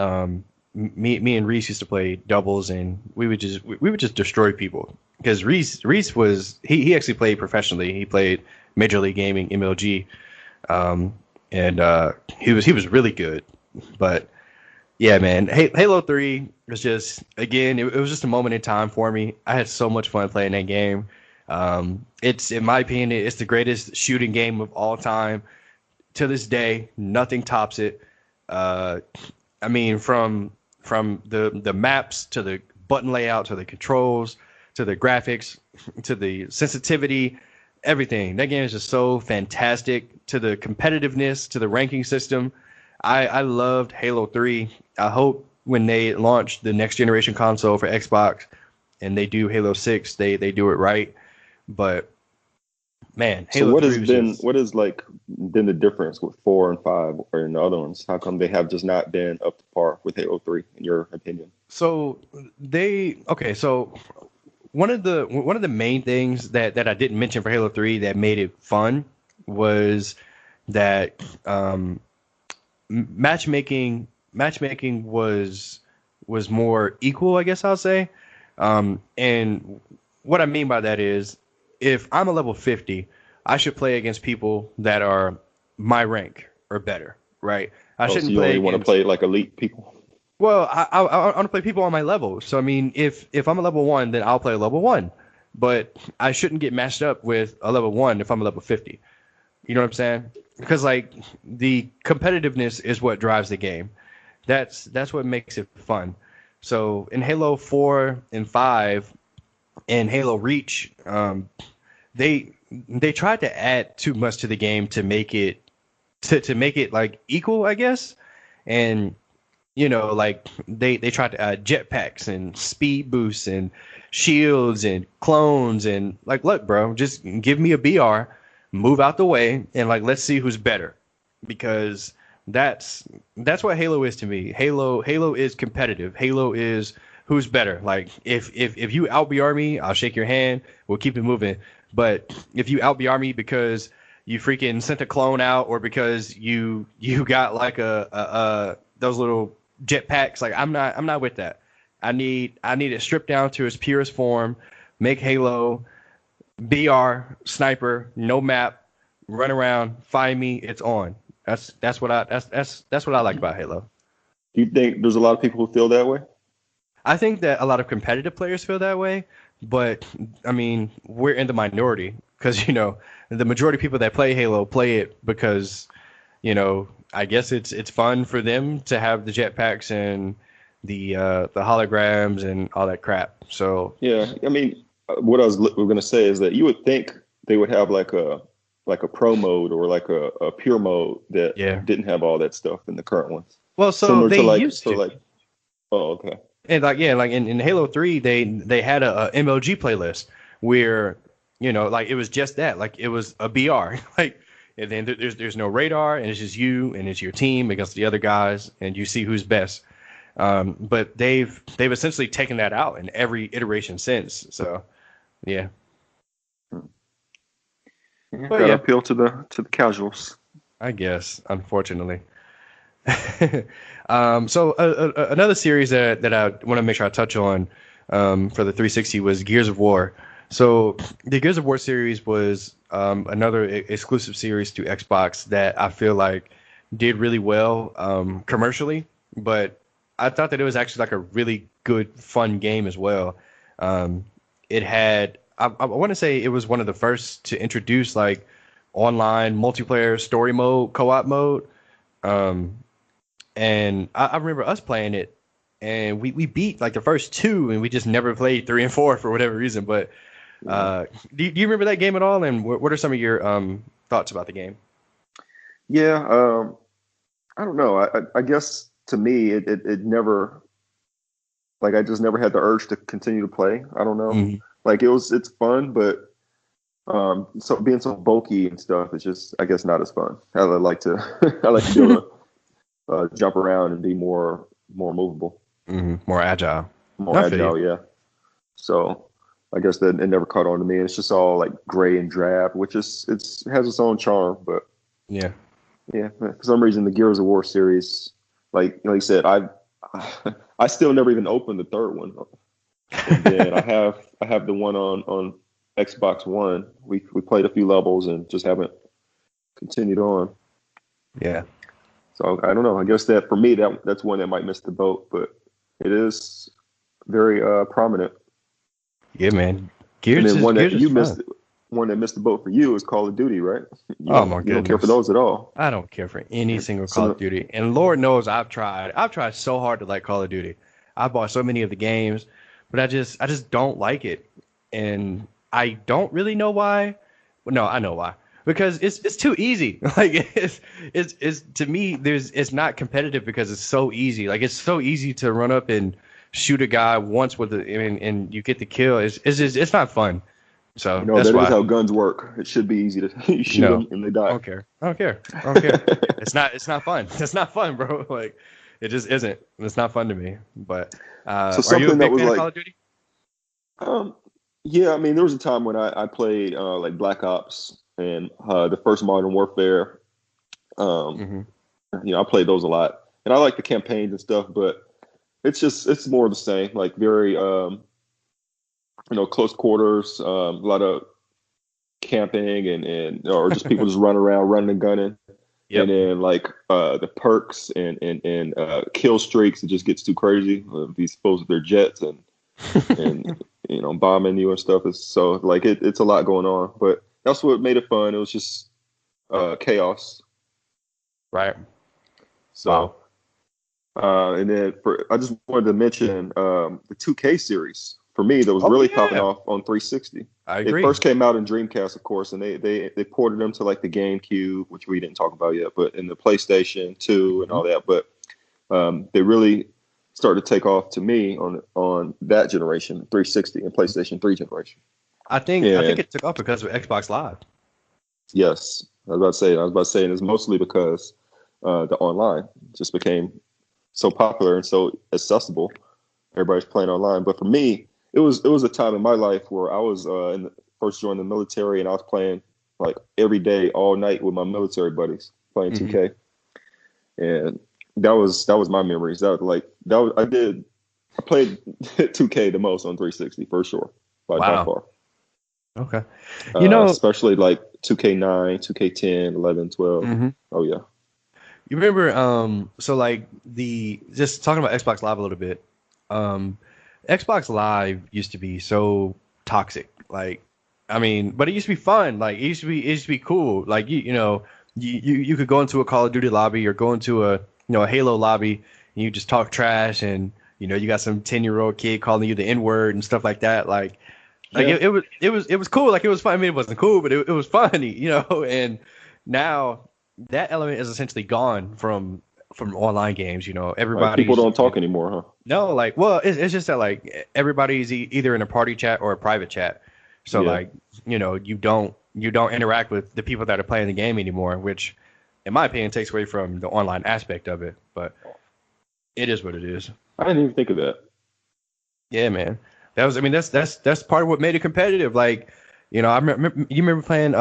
me and Reese used to play doubles, and we would just destroy people because Reese was he actually played professionally. He played Major League Gaming MLG, um, and he was really good. But yeah, man, Halo 3 was just again, it was just a moment in time for me. I had so much fun playing that game. It's in my opinion, it's the greatest shooting game of all time to this day. Nothing tops it. Uh, I mean, from the maps to the button layout to the controls to the graphics to the sensitivity, everything. That game is just so fantastic. To the competitiveness, to the ranking system. I loved Halo 3. I hope when they launch the next generation console for Xbox and they do Halo 6, they do it right. But man, So Halo 3 was just what has like been the difference with 4 and 5 or in the other ones? How come they have just not been up to par with Halo 3 in your opinion? so so one of the main things that I didn't mention for Halo 3 that made it fun was that matchmaking was more equal, I guess I'll say. And what I mean by that is, if I'm a level 50, I should play against people that are my rank or better, right? I Oh, so shouldn't you play only want to against. play like elite people? Well, I want to play people on my level. So I mean, if I'm a level 1, then I'll play level 1. But I shouldn't get matched up with a level 1 if I'm a level 50. You know what I'm saying? Because like the competitiveness is what drives the game. That's what makes it fun. So in Halo 4 and 5 and Halo Reach, they tried to add too much to the game to make it to make it like equal, I guess. And like they tried to add jetpacks and speed boosts and shields and clones and like, look, bro, just give me a BR, move out the way, and like let's see who's better, because that's what Halo is to me. Halo is competitive. Halo is who's better. Like if you out BR me, I'll shake your hand. We'll keep it moving. But if you out BR me because you freaking sent a clone out, or because you got like a those little jetpacks. Like I'm not with that. I need it stripped down to its purest form. Make Halo BR sniper, no map, run around, find me, it's on. That's what I like about Halo. Do you think there's a lot of people who feel that way? I think that a lot of competitive players feel that way, but I mean, we're in the minority because the majority of people that play Halo play it because I guess it's fun for them to have the jetpacks and the holograms and all that crap. So Yeah, I mean, what we're gonna say is that you would think they would have like a pro mode or like a pure mode that yeah. didn't have all that stuff in the current ones. Well, so Similar they to like used so to. like oh okay. And like yeah, like in Halo 3 they had a MLG playlist where like it was just that, like it was a BR. Like, and then there's no radar, and it's just you and it's your team against the other guys, and you see who's best. But they've essentially taken that out in every iteration since. So yeah. Yeah, But gotta yeah, appeal to the casuals. I guess unfortunately. Another series that I want to make sure I touch on for the 360 was Gears of War. So the Gears of War series was another exclusive series to Xbox that I feel like did really well commercially, but I thought that it was actually like a really good, fun game as well. Um, it had, I want to say it was one of the first to introduce like online multiplayer story mode, co-op mode. Um, and I remember us playing it, and we beat like the first two, and we just never played three and four for whatever reason. But Yeah, do you remember that game at all? And what are some of your thoughts about the game? yeah. I don't know. I guess to me, it never like I just never had the urge to continue to play. I don't know. Hmm. Like it's fun, but so being so bulky and stuff is just I guess not as fun. I like to I like to be able to jump around and be more movable, More agile. more I feel you. agile. Yeah. So I guess that it never caught on to me. It's just all like gray and drab, which is it has its own charm. But Yeah. yeah, for some reason the Gears of War series, like you said, I still never even opened the third one, and then I have the one on Xbox One. We played a few levels and just haven't continued on. Yeah. So I don't know. I guess that for me that's one that might miss the boat, but it is very prominent. Yeah, man. And then Gears is fun. one that missed the boat for you is Call of Duty, right? Oh my You don't care for goodness. those at all. I don't care for any single Call Some of Duty. And Lord knows I've tried. I've tried so hard to like Call of Duty. I bought so many of the games, but I just don't like it. And I don't really know why. Well, no, I know why. Because it's too easy. Like it's to me it's not competitive because it's so easy. Like it's so easy to run up and shoot a guy once with and you get the kill. It's just it's not fun. So that's that is why. how guns work. It should be easy to you shoot No, them and they I die. don't care. I don't care. I don't care. It's not fun. It's not fun, bro. Like it just isn't. It's not fun to me. But So are you a something that big was fan of like, Call of Duty? um, yeah, I mean, there was a time when I played like Black Ops and the first Modern Warfare. Um, Hmm. I played those a lot, and I like the campaigns and stuff, but it's more of the same, like very close quarters, a lot of camping and or just people just running around, running and gunning. And Yep. then like the perks and kill streaks, it just gets too crazy. Be exposed to their jets and bombing you and stuff. Is so like it's a lot going on, but that's what made it fun. It was just chaos. Right. Wow. So and then I just wanted to mention the 2K series for me that was Oh really popping yeah. off on 360. I It agree. first came out in Dreamcast, of course, and they ported them to like the GameCube, which we didn't talk about yet, but in the PlayStation 2 and Hmm. all that. But they really started to take off to me on that generation, 360 and PlayStation 3 generation. I think And it took off because of Xbox Live. yes, I was about to say, and it's mostly because the online just became so popular and so accessible. Everybody's playing online. But for me, it was a time in my life where I was first joined the military and I was playing like every day, all night with my military buddies playing Hmm. 2K, and that was my memories. That was I played 2K the most on 360 for sure by Wow. far. Okay. You know, Especially like 2K9, 2K10, 11, 12. hmm Oh yeah, you remember so like the just talking about Xbox Live a little bit. Um Xbox Live used to be so toxic. Like I mean, but it used to be fun. Like it used to be cool. Like you could go into a Call of Duty lobby or go into a Halo lobby and you just talk trash and you got some 10-year-old kid calling you the N-word and stuff like that. Like yeah. it was cool. Like it was fun. I mean, it wasn't cool, but it was funny. And now that element is essentially gone from online games. Like people Everybody's don't talk anymore, huh? no, like, well, it's just that like everybody's either in a party chat or a private chat. So Yeah. like, you don't interact with the people that are playing the game anymore, which, in my opinion, takes away from the online aspect of it. But it is what it is. I didn't even think of that. Yeah, man. I mean, that's part of what made it competitive. Like, I remember you remember playing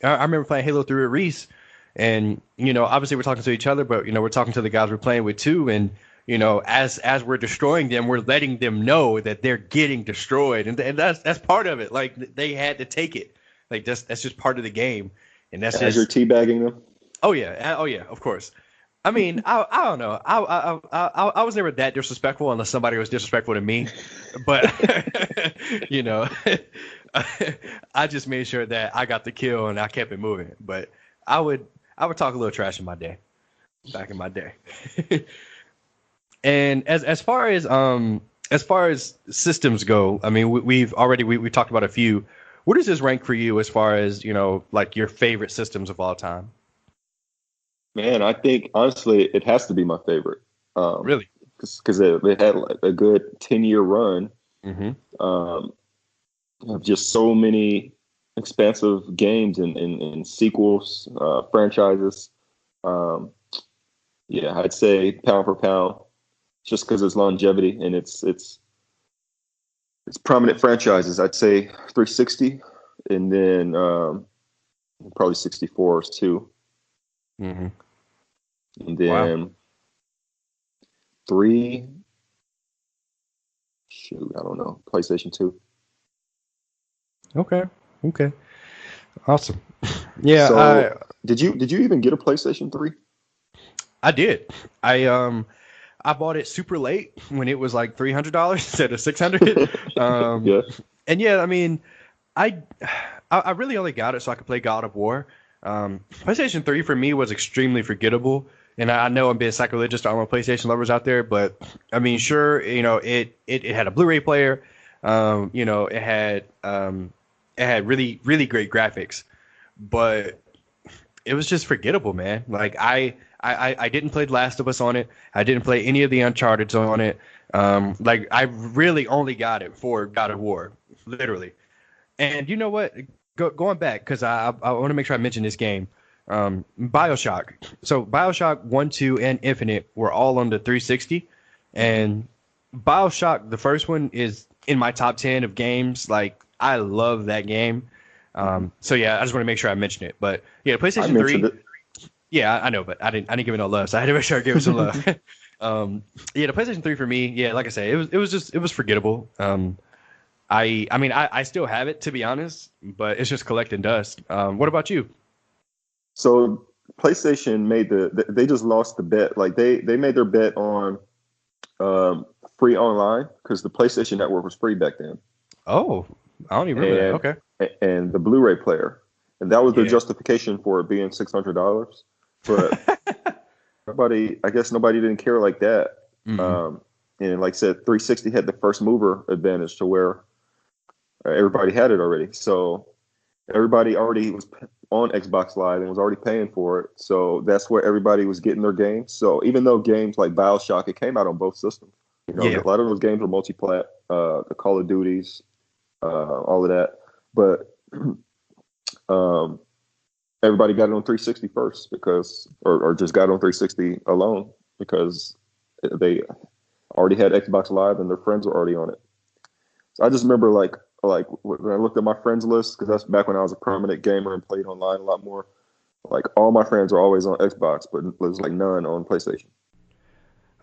I remember playing Halo 3 with Reese, and obviously we're talking to each other, but we're talking to the guys we're playing with too, and as we're destroying them, we're letting them know that they're getting destroyed, and that's part of it. Like they had to take it, like that's just part of the game, and that's As you're just teabagging them. oh yeah, of course. I mean, I don't know. I was never that disrespectful unless somebody was disrespectful to me, but you know, I just made sure that I got the kill and I kept it moving. But I would I would talk a little trash in my day, back in my day. And as far as systems go, I mean we talked about a few. What does this rank for you as far as like your favorite systems of all time? Man, I think honestly, it has to be my favorite. Really? Because it had like a good 10-year run. Mm-hmm. Um, of just so many expansive games and sequels, franchises. Um, yeah, I'd say pound for pound, just because it's longevity and it's prominent franchises. I'd say 360, and then probably 64s too, Mm-hmm. and Wow. then three. Shoot, I don't know. PlayStation 2. Okay. Okay. Awesome. Yeah, So, did you even get a PlayStation 3? I did. I bought it super late when it was like $300 instead of 600. Um, Yeah. and yeah, I mean, I I really only got it so I could play God of War. PlayStation 3 for me was extremely forgettable. And I know I'm being sacrilegious to all my PlayStation lovers out there, but I mean, sure, it had a Blu-ray player. It had really, really great graphics, but it was just forgettable, man. Like I didn't play The Last of Us on it. I didn't play any of the Uncharted on it. Like I really only got it for God of War, literally. And you know what? Going back because I want to make sure I mention this game. BioShock. So BioShock 1, 2, and Infinite were all on the 360, and BioShock, the first one, is in my top 10 of games. Like I love that game. So yeah, I just want to make sure I mention it. But yeah, I PlayStation mentioned 3. it. Yeah, I know, but I didn't give it no love, so I had to make sure I gave it some love. Yeah, the PlayStation 3 for me, yeah, like I say, it was forgettable. I mean I still have it to be honest, but it's just collecting dust. What about you? So PlayStation made they just lost the bet. Like they made their bet on um, free online because the PlayStation Network was free back then, Oh, I don't even remember that. and Okay. and the Blu-ray player, and that was their Yeah. justification for it being $600. But I guess nobody didn't care like that. Mm-mm. Um, and like I said, 360 had the first mover advantage to where everybody had it already. So everybody already was on Xbox Live and was already paying for it. So that's where everybody was getting their games. So even though games like BioShock, it came out on both systems. Yeah. A lot of those games were multi-plat, the Call of Duties, all of that. But um, everybody got it on 360 first or just got it on 360 alone because they already had Xbox Live and their friends were already on it. So I just remember like when I looked at my friends list because that's back when I was a prominent gamer and played online a lot more. Like all my friends were always on Xbox, but there's like none on PlayStation.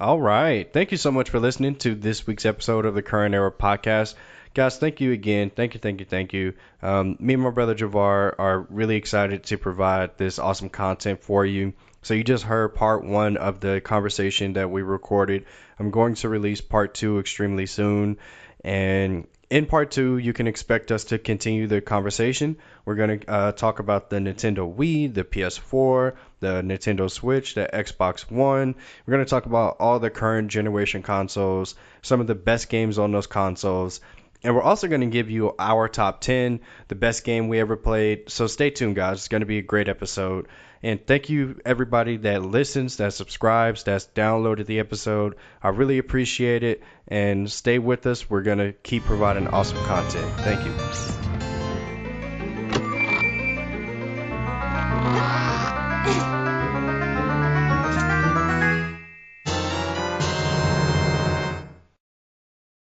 All right. Thank you so much for listening to this week's episode of the Current Era podcast. Guys, thank you again. Thank you, thank you, thank you. Me and my brother Javar are really excited to provide this awesome content for you. So you just heard part one of the conversation that we recorded. I'm going to release part two extremely soon. And in part two, you can expect us to continue the conversation. We're going to talk about the Nintendo Wii, the PS4, the Nintendo Switch, the Xbox One. We're going to talk about all the current generation consoles, some of the best games on those consoles. And we're also going to give you our top 10, the best game we ever played. So stay tuned, guys. It's going to be a great episode. And thank you, everybody that listens, that subscribes, that's downloaded the episode. I really appreciate it. And stay with us. We're going to keep providing awesome content. Thank you.